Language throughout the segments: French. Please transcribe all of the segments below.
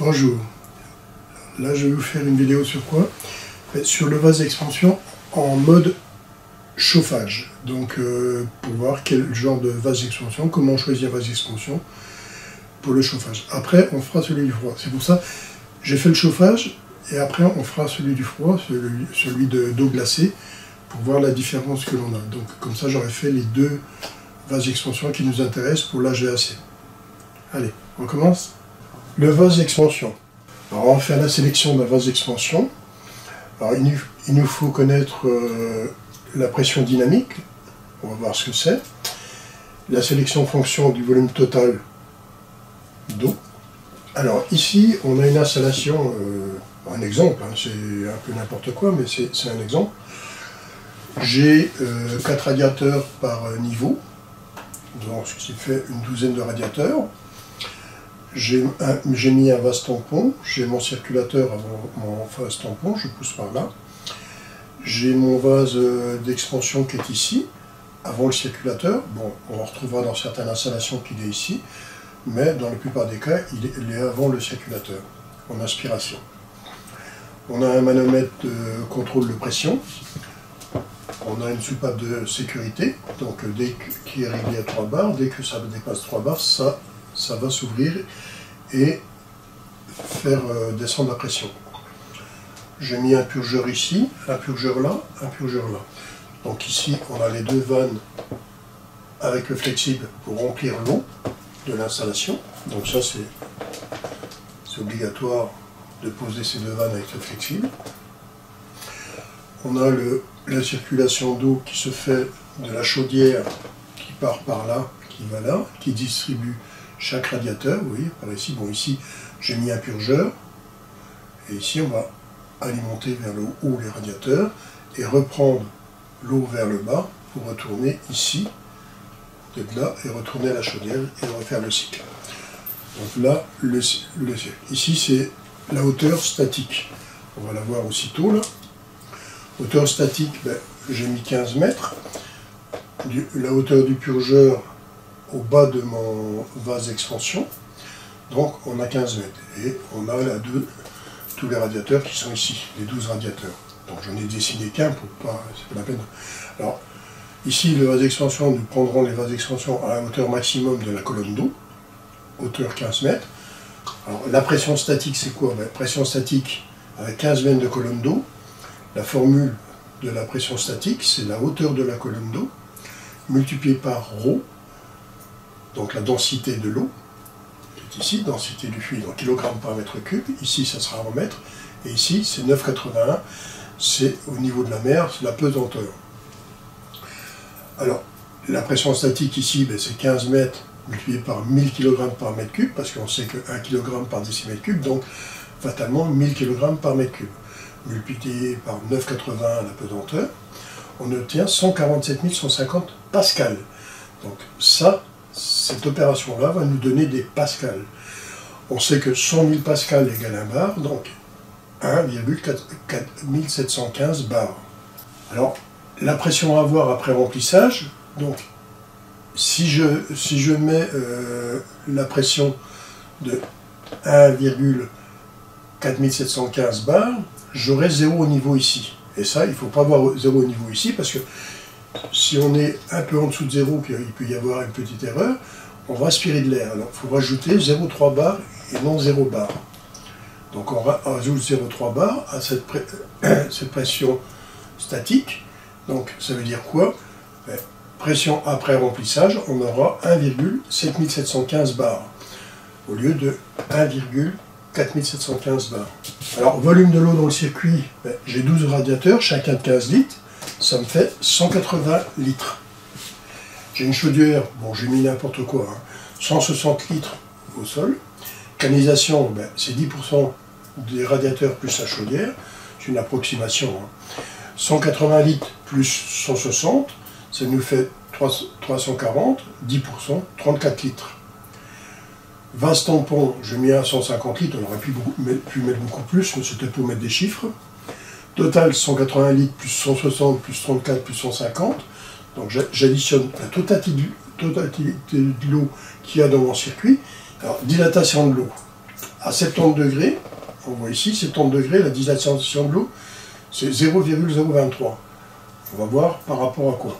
Bonjour, là je vais vous faire une vidéo sur quoi? Sur le vase d'expansion en mode chauffage. Donc pour voir quel genre de vase d'expansion, comment choisir un vase d'expansion pour le chauffage. Après on fera celui du froid. C'est pour ça j'ai fait le chauffage et après on fera celui du froid, celui d'eau glacée, pour voir la différence que l'on a. Donc comme ça j'aurais fait les deux vases d'expansion qui nous intéressent pour l'HVAC. Allez, on commence. Le vase d'expansion. Alors on va faire la sélection d'un vase d'expansion. Alors il nous faut connaître la pression dynamique, on va voir ce que c'est. La sélection en fonction du volume total d'eau. Alors ici on a une installation, un exemple, hein, c'est un peu n'importe quoi, mais c'est un exemple. J'ai 4 radiateurs par niveau, donc ce qui fait une douzaine de radiateurs. J'ai mis un vase tampon, j'ai mon circulateur avant mon vase tampon, je pousse par là. J'ai mon vase d'expansion qui est ici, avant le circulateur. Bon, on retrouvera dans certaines installations qu'il est ici, mais dans la plupart des cas, il est avant le circulateur, en aspiration. On a un manomètre de contrôle de pression. On a une soupape de sécurité, donc dès qu'il est réglé à 3 bars, dès que ça dépasse 3 bars, ça va s'ouvrir et faire descendre la pression. J'ai mis un purgeur ici, un purgeur là, un purgeur là. Donc ici, on a les deux vannes avec le flexible pour remplir l'eau de l'installation. Donc ça, c'est obligatoire de poser ces deux vannes avec le flexible. On a la circulation d'eau qui se fait de la chaudière qui part par là, qui va là, qui distribue chaque radiateur. Vous voyez, par ici, bon ici j'ai mis un purgeur, et ici on va alimenter vers le haut les radiateurs, et reprendre l'eau vers le bas pour retourner ici, de là, et retourner à la chaudière, et refaire le cycle. Donc là, ici c'est la hauteur statique. On va la voir aussitôt là. Hauteur statique, ben, j'ai mis 15 mètres. La hauteur du purgeur au bas de mon vase d'expansion, donc on a 15 mètres. Et on a tous les radiateurs qui sont ici, les 12 radiateurs. Donc j'en ai dessiné qu'un pour pas, c'est pas la peine. Alors ici le vase d'expansion, nous prendrons les vases d'expansion à la hauteur maximum de la colonne d'eau, hauteur 15 mètres. Alors la pression statique c'est quoi? Ben, pression statique avec 15 mètres de colonne d'eau. La formule de la pression statique, c'est la hauteur de la colonne d'eau multipliée par ρ, donc la densité de l'eau, qui est ici, densité du fluide en kg par mètre cube, ici ça sera en mètres, et ici c'est 9,81, c'est au niveau de la mer, c'est la pesanteur. Alors, la pression statique ici, ben, c'est 15 mètres multiplié par 1000 kg par mètre cube, parce qu'on sait que 1 kg par décimètre cube, donc fatalement 1000 kg par mètre cube. Multiplié par 9,81 la pesanteur, on obtient 147 150 pascal. Donc ça, cette opération-là va nous donner des pascals. On sait que 100 000 pascal égale 1 bar, donc 1,4715 bars. Alors, la pression à avoir après remplissage, donc si je mets la pression de 1,4715 bars, j'aurai 0 au niveau ici. Et ça, il ne faut pas avoir 0 au niveau ici, parce que si on est un peu en dessous de 0, il peut y avoir une petite erreur, on va aspirer de l'air. Alors, il faut rajouter 0,3 bar et non 0 bar. Donc, on rajoute 0,3 bar à cette pression statique. Donc, ça veut dire quoi? Pression après remplissage, on aura 1,7715 bar, au lieu de 1,4715 bars. Alors, volume de l'eau dans le circuit, ben, j'ai 12 radiateurs, chacun de 15 litres, ça me fait 180 litres. J'ai une chaudière, bon j'ai mis n'importe quoi, hein, 160 litres au sol. Canalisation, ben, c'est 10% des radiateurs plus la chaudière, c'est une approximation. Hein. 180 litres plus 160, ça nous fait 340, 10%, 34 litres. Vase tampon, j'ai mis à 150 litres, on aurait pu mettre beaucoup plus, mais c'était pour mettre des chiffres. Total 180 litres plus 160 plus 34 plus 150. Donc j'additionne la totalité de l'eau qu'il y a dans mon circuit. Alors dilatation de l'eau. À 70 degrés, on voit ici, 70 degrés, la dilatation de l'eau, c'est 0,023. On va voir par rapport à quoi.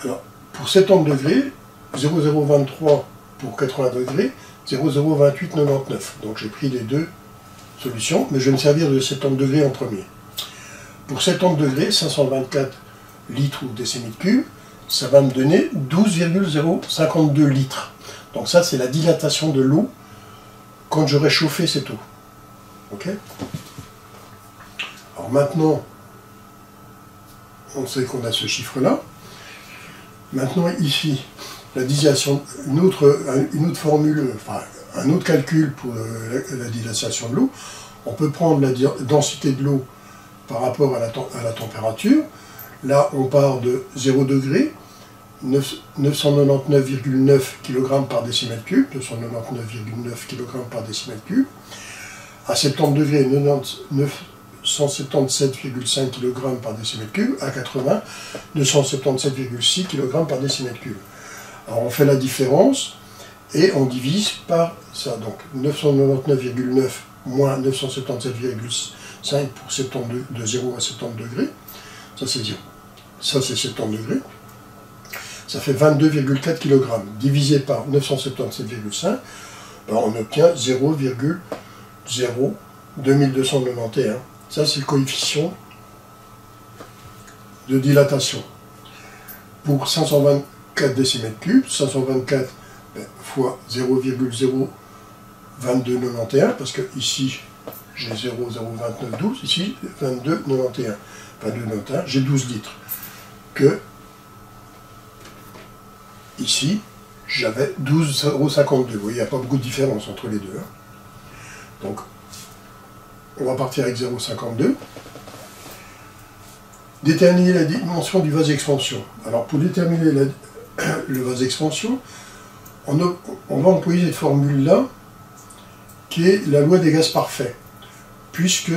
Alors, pour 70 degrés, 0,023 pour 80 degrés, 0,02899. Donc j'ai pris les deux solutions, mais je vais me servir de 70 degrés en premier. Pour 70 degrés, 524 litres ou décimètres cubes, ça va me donner 12,052 litres. Donc ça, c'est la dilatation de l'eau quand j'aurai chauffé cette eau. Ok? Alors maintenant, on sait qu'on a ce chiffre-là. Maintenant, ici, la dilatation, une autre formule, enfin, un autre calcul pour la dilatation de l'eau. On peut prendre la densité de l'eau par rapport à la température. Là, on part de 0 degré, 999,9 kg par décimètre cube, 999,9 kg par décimètre cube. À 70 degrés, 977,5 kg par décimètre cube. À 80, 277,6 kg par décimètre cube. Alors on fait la différence et on divise par ça. Donc 999,9 moins 977,5 pour 72, de 0 à 70 degrés. Ça c'est 0. Ça c'est 70 degrés. Ça fait 22,4 kg. Divisé par 977,5, ben on obtient 0,02291. Ça c'est le coefficient de dilatation. Pour 524 décimètres cubes, 524 fois 0,02291, parce que ici j'ai 0,02912, ici 2291. 2291, j'ai 12 litres. Que ici, j'avais 12,52. Vous voyez, il n'y a pas beaucoup de différence entre les deux. Hein. Donc, on va partir avec 0,52. Déterminer la dimension du vase expansion. Alors, pour déterminer le vase expansion, on va employer cette formule-là, qui est la loi des gaz parfaits. Puisque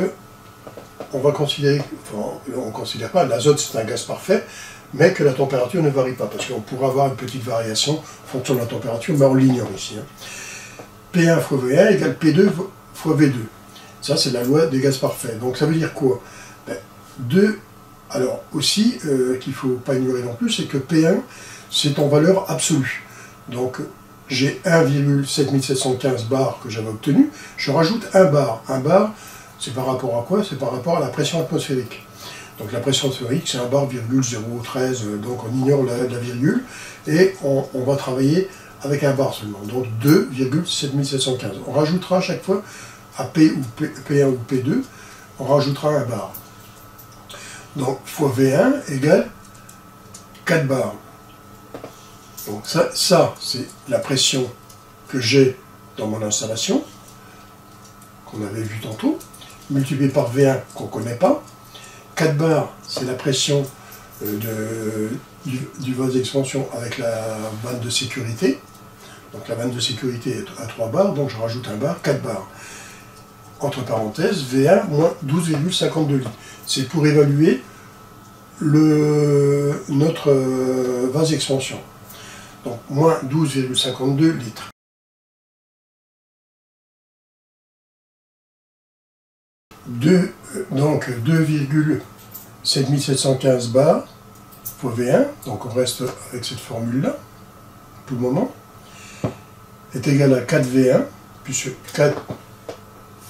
on va considérer, enfin, on ne considère pas, l'azote c'est un gaz parfait, mais que la température ne varie pas, parce qu'on pourra avoir une petite variation en fonction de la température, mais on l'ignore ici. Hein. P1 fois V1 égale P2 fois V2. Ça, c'est la loi des gaz parfaits. Donc, ça veut dire quoi? Alors, aussi, qu'il ne faut pas ignorer non plus, c'est que P1, c'est en valeur absolue. Donc, j'ai 1,7715 bars que j'avais obtenu, je rajoute 1 bar. 1 bar, c'est par rapport à quoi? C'est par rapport à la pression atmosphérique. Donc la pression atmosphérique, c'est 1 bar, 0,13, donc on ignore la virgule, et on va travailler avec 1 bar seulement, donc 2,7715. On rajoutera à chaque fois, à P ou P1 ou P2, on rajoutera 1 bar. Donc fois V1 égale 4 bars. Donc ça c'est la pression que j'ai dans mon installation, qu'on avait vu tantôt, multiplié par V1 qu'on ne connaît pas. 4 bars, c'est la pression du vase d'expansion avec la vanne de sécurité. Donc la vanne de sécurité est à 3 bars, donc je rajoute 1 bar, 4 bars. Entre parenthèses, V1 moins 12,52 litres. C'est pour évaluer notre vase d'expansion. Donc moins 12,52 litres. Donc 2,7715 bars fois V1, donc on reste avec cette formule-là, pour le moment, est égal à 4V1, puisque 4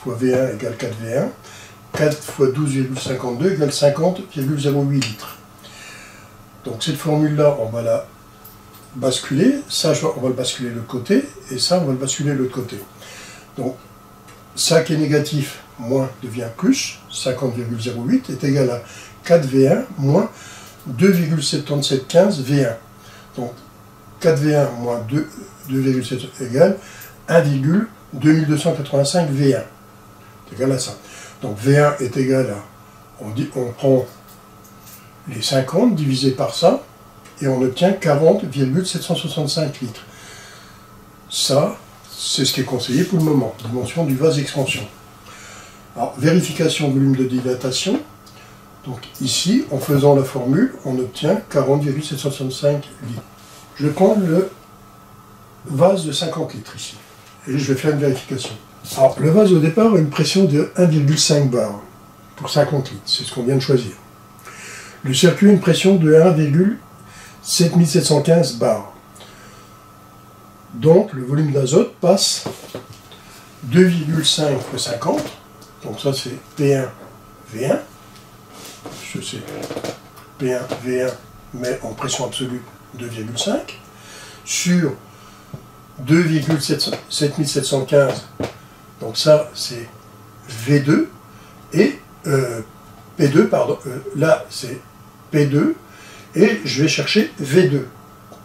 fois V1 égale 4V1, 4 fois 12,52 égale 50,08 litres. Donc cette formule-là, on va la basculer, ça on va le basculer de l'autre côté, et ça on va le basculer de l'autre côté. Donc ça qui est négatif, moins devient plus, 50,08 est égal à 4V1 moins 2,7715 V1. Donc 4V1 moins 2,7 égale 1,2285 V1. C'est égal à ça. Donc V1 est égal à, on prend les 50 divisé par ça, et on obtient 40,765 litres. Ça, c'est ce qui est conseillé pour le moment, dimension du vase d'expansion. Alors, vérification volume de dilatation. Donc ici, en faisant la formule, on obtient 40,765 litres. Je prends le vase de 50 litres ici, et je vais faire une vérification. Alors, le vase au départ a une pression de 1,5 bar pour 50 litres, c'est ce qu'on vient de choisir. Le circuit a une pression de 1,7715 bar. Donc, le volume d'azote passe 2,5 fois 50, donc ça c'est P1, V1, je sais, P1, V1, mais en pression absolue 2,5, sur 2,7715, donc ça c'est V2, et P2, pardon, là c'est P2, et je vais chercher V2,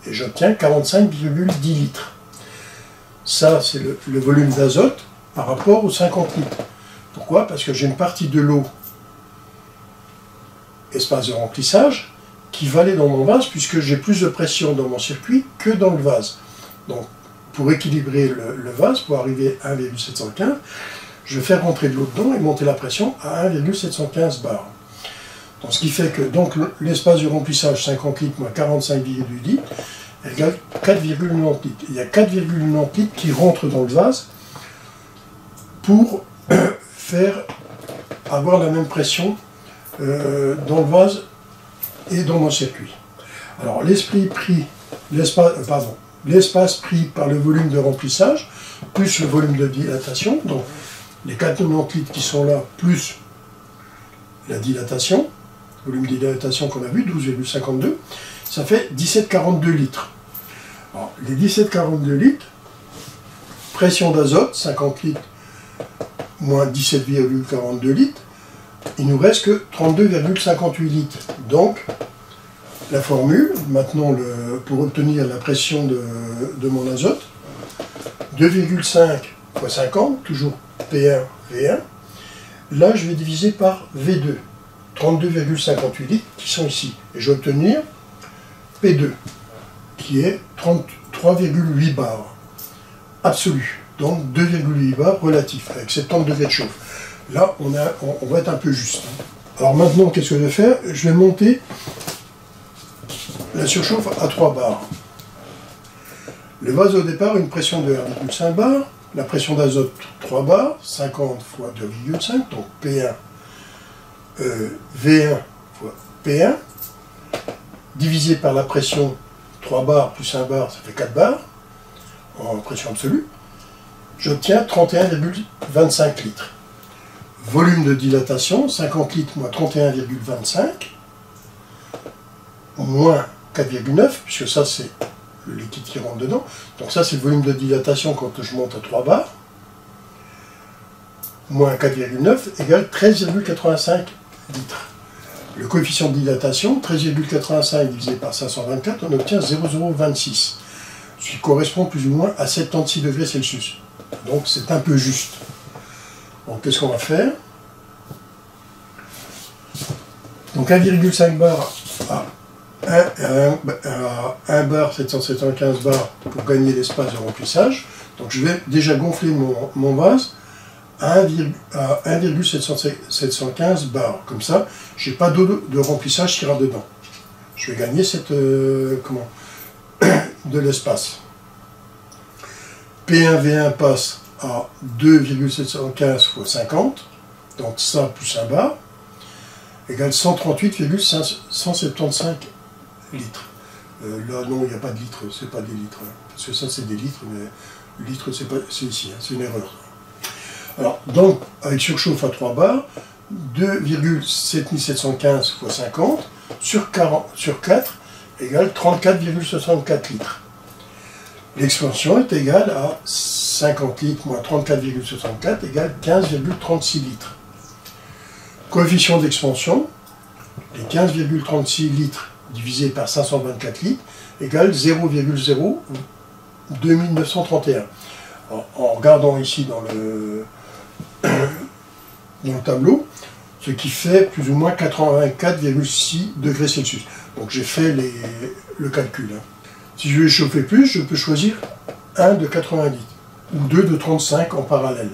et j'obtiens 45,10 litres. Ça c'est le volume d'azote par rapport aux 50 litres. Pourquoi? Parce que j'ai une partie de l'eau, espace de remplissage, qui va aller dans mon vase, puisque j'ai plus de pression dans mon circuit que dans le vase. Donc, pour équilibrer le vase, pour arriver à 1,715, je vais faire rentrer de l'eau dedans et monter la pression à 1,715 bar. Donc, ce qui fait que l'espace de remplissage 50 litres moins 45,8 litres égale 4,90 litres. Il y a 4,90 litres qui rentrent dans le vase pour faire avoir la même pression dans le vase et dans mon circuit. Alors l'espace pris par le volume de remplissage plus le volume de dilatation, donc les 4,90 litres qui sont là plus la dilatation, volume de dilatation qu'on a vu, 12,52, ça fait 17,42 litres. Alors, les 17,42 litres, pression d'azote, 50 litres moins 17,42 litres, il nous reste que 32,58 litres. Donc, la formule, maintenant, pour obtenir la pression de mon azote, 2,5 fois 50, toujours P1, V1, là, je vais diviser par V2, 32,58 litres, qui sont ici. Et je vais obtenir P2, qui est 33,8 bars, absolu. Donc 2,8 bars relatif, avec 70 degrés de chauffe. Là, on va être un peu juste. Alors maintenant, qu'est-ce que je vais faire? Je vais monter la surchauffe à 3 bars. Le vase au départ a une pression de 1,5 bar, la pression d'azote 3 bars, 50 fois 2,5, donc P1, V1 fois P1, divisé par la pression 3 bars plus 1 bar, ça fait 4 bars, en pression absolue. J'obtiens 31,25 litres. Volume de dilatation, 50 litres moins 31,25, moins 4,9, puisque ça c'est le liquide qui rentre dedans. Donc ça c'est le volume de dilatation quand je monte à 3 bars, moins 4,9 égale 13,85 litres. Le coefficient de dilatation, 13,85 divisé par 524, on obtient 0,026, ce qui correspond plus ou moins à 76 degrés Celsius. Donc c'est un peu juste. Donc qu'est-ce qu'on va faire? Donc 1,5 bar à 1 bar 775 bars pour gagner l'espace de remplissage. Donc je vais déjà gonfler mon vase à 1,715 bars. Comme ça, je n'ai pas d'eau de remplissage qui rentre dedans. Je vais gagner de l'espace. P1 V1 passe à 2,715 fois 50, donc ça plus 1 bar, égale 138,175 litres. Là, non, il n'y a pas de litres, c'est pas des litres, hein, parce que ça c'est des litres, mais litres c'est ici, hein, c'est une erreur. Alors, donc, avec surchauffe à 3 bars, 2,7715 fois 50 sur 4 égale 34,64 litres. L'expansion est égale à 50 litres moins 34,64 égale 15,36 litres. Coefficient d'expansion, les 15,36 litres divisé par 524 litres égale 0,02931. En regardant ici dans le tableau, ce qui fait plus ou moins 84,6 degrés Celsius. Donc j'ai fait le calcul. Hein. Si je veux chauffer plus, je peux choisir un de 80 litres ou deux de 35 en parallèle.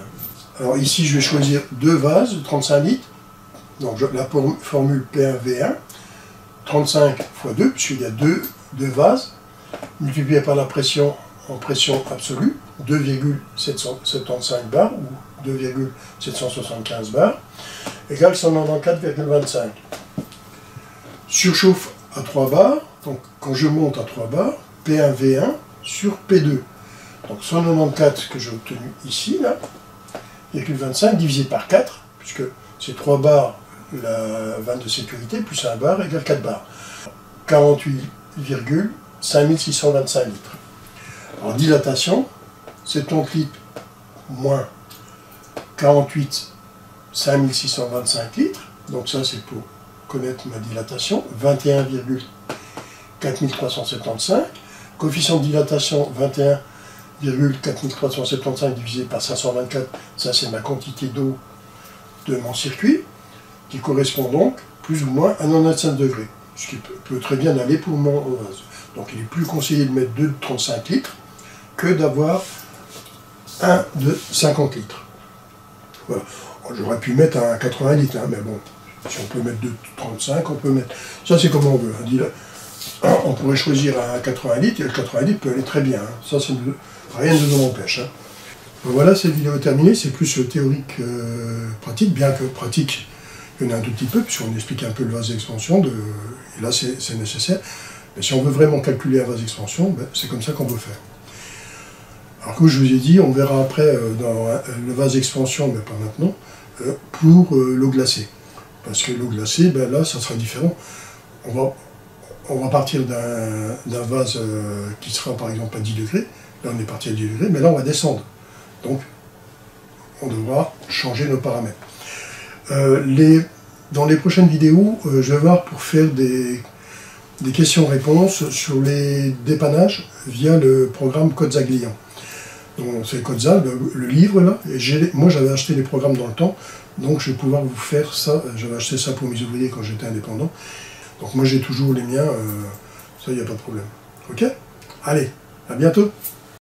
Alors ici, je vais choisir deux vases de 35 litres. Donc la formule P1V1, 35 fois 2, puisqu'il y a deux vases, multiplié par la pression en pression absolue, 2,775 bars ou 2,775 bars, égale 194,25. Surchauffe à 3 bars, donc quand je monte à 3 bars, P1, V1 sur P2. Donc 194 que j'ai obtenu ici, là, 0,25 divisé par 4, puisque c'est 3 bars la vanne de sécurité, plus 1 bar égale 4 bars. 48,5625 litres. Alors dilatation, 70 litres moins 48, 5625 litres. Donc ça c'est pour connaître ma dilatation. 21,4375. Coefficient de dilatation 21,4375 divisé par 524. Ça c'est ma quantité d'eau de mon circuit, qui correspond donc plus ou moins à 95 degrés. Ce qui peut très bien aller pour mon vase. Donc il est plus conseillé de mettre 2 de 35 litres que d'avoir un de 50 litres. Voilà. J'aurais pu mettre un 80 litres, hein, mais bon, si on peut mettre 2 de 35, on peut mettre... Ça c'est comme on veut. On pourrait choisir un 80 litres, et le 80 litres peut aller très bien. Hein. Ça, rien ne nous en empêche. Hein. Voilà, cette vidéo est terminée. C'est plus théorique pratique, bien que pratique, il y en a un tout petit peu, puisqu'on explique un peu le vase d'expansion, et là c'est nécessaire. Mais si on veut vraiment calculer un vase d'expansion, ben, c'est comme ça qu'on veut faire. Alors comme je vous ai dit, on verra après dans le vase d'expansion, mais pas maintenant, pour l'eau glacée. Parce que l'eau glacée, ben, là, ça sera différent. On va partir d'un vase qui sera par exemple à 10 degrés. Là, on est parti à 10 degrés, mais là, on va descendre. Donc, on devra changer nos paramètres. Dans les prochaines vidéos, je vais voir pour faire des questions-réponses sur les dépannages via le programme Codza-Glian. Donc c'est Codza, le livre là, et moi j'avais acheté les programmes dans le temps, donc je vais pouvoir vous faire ça, j'avais acheté ça pour mes ouvriers quand j'étais indépendant, donc moi j'ai toujours les miens, ça il n'y a pas de problème. Ok? Allez, à bientôt!